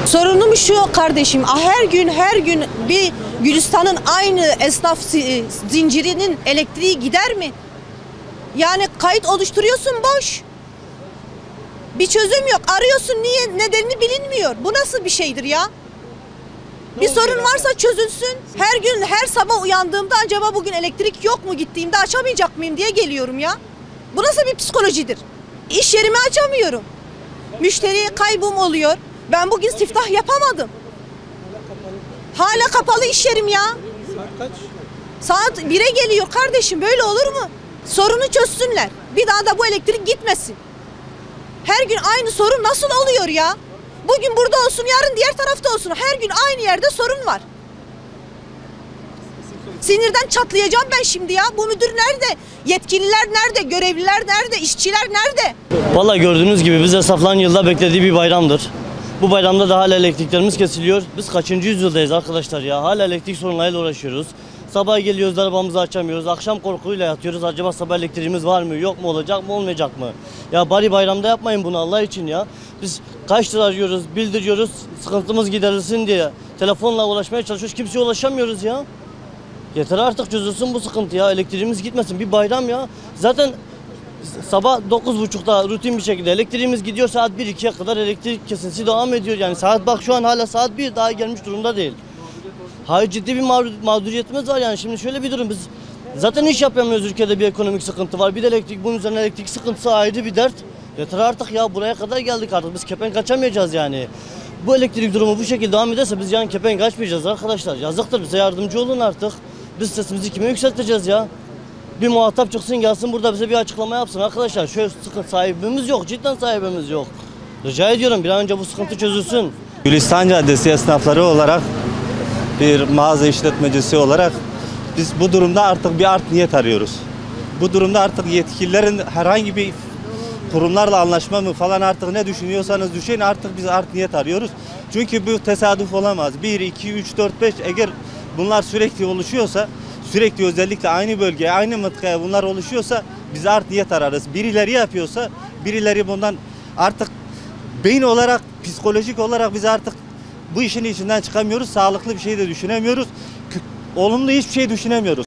Sorunum şu kardeşim, her gün bir Gülistan'ın aynı esnaf zincirinin elektriği gider mi? Yani kayıt oluşturuyorsun boş. Bir çözüm yok. Arıyorsun, niye, nedenini bilinmiyor. Bu nasıl bir şeydir ya? Bir sorun varsa çözülsün. Her gün, her sabah uyandığımda acaba bugün elektrik yok mu, gittiğimde açamayacak mıyım diye geliyorum ya. Bu nasıl bir psikolojidir? İş yerimi açamıyorum. Müşteri kaybım oluyor. Ben bugün siftah yapamadım. Hala kapalı iş yerim ya. Saat kaç? Saat 1'e geliyor kardeşim, böyle olur mu? Sorunu çözsünler. Bir daha da bu elektrik gitmesin. Her gün aynı sorun nasıl oluyor ya? Bugün burada olsun, yarın diğer tarafta olsun. Her gün aynı yerde sorun var. Sinirden çatlayacağım ben şimdi ya. Bu müdür nerede? Yetkililer nerede? Görevliler nerede? İşçiler nerede? Vallahi gördüğünüz gibi biz esnafların yılda beklediği bir bayramdır. Bu bayramda da hala elektriklerimiz kesiliyor. Biz kaçıncı yüzyıldayız arkadaşlar ya? Hala elektrik sorunlarıyla uğraşıyoruz. Sabah geliyoruz, arabamızı açamıyoruz. Akşam korkuyla yatıyoruz. Acaba sabah elektriğimiz var mı? Yok mu? Olacak mı? Olmayacak mı? Ya bari bayramda yapmayın bunu Allah için ya. Biz kaçtır arıyoruz, bildiriyoruz. Sıkıntımız giderilsin diye. Telefonla ulaşmaya çalışıyoruz. Kimseye ulaşamıyoruz ya. Yeter artık, çözülsün bu sıkıntı ya. Elektriğimiz gitmesin. Bir bayram ya. Zaten sabah 9.30'da rutin bir şekilde elektriğimiz gidiyor, saat 1-2'ye kadar elektrik kesintisi devam ediyor. Yani saat, bak şu an hala saat 1, daha gelmiş durumda değil. Hayır, ciddi bir mağduriyetimiz var yani. Şimdi şöyle bir durum, biz zaten iş yapamıyoruz, ülkede bir ekonomik sıkıntı var. Bir de elektrik, bunun üzerine elektrik sıkıntısı ayrı bir dert. Yeter artık ya, buraya kadar geldik artık, biz kepenk kaçamayacağız yani. Bu elektrik durumu bu şekilde devam ederse biz yani kepenk kaçmayacağız arkadaşlar. Yazıktır, bize yardımcı olun artık. Biz sesimizi kime yükselteceğiz ya? Bir muhatap çıksın, gelsin burada bize bir açıklama yapsın arkadaşlar. Şöyle sıkıntı, sahibimiz yok, cidden sahibimiz yok. Rica ediyorum, bir an önce bu sıkıntı çözülsün. Gülistan Caddesi esnafları olarak, bir mağaza işletmecisi olarak biz bu durumda artık bir art niyet arıyoruz. Bu durumda artık yetkililerin herhangi bir kurumlarla anlaşma mı falan, artık ne düşünüyorsanız düşünün, artık biz art niyet arıyoruz. Çünkü bu tesadüf olamaz. 1, 2, 3, 4, 5 eğer bunlar sürekli oluşuyorsa, sürekli özellikle aynı bölgeye, aynı mıntıkaya bunlar oluşuyorsa biz art niyet ararız. Birileri yapıyorsa, birileri bundan artık beyin olarak, psikolojik olarak biz artık bu işin içinden çıkamıyoruz. Sağlıklı bir şey de düşünemiyoruz. Olumlu hiçbir şey düşünemiyoruz.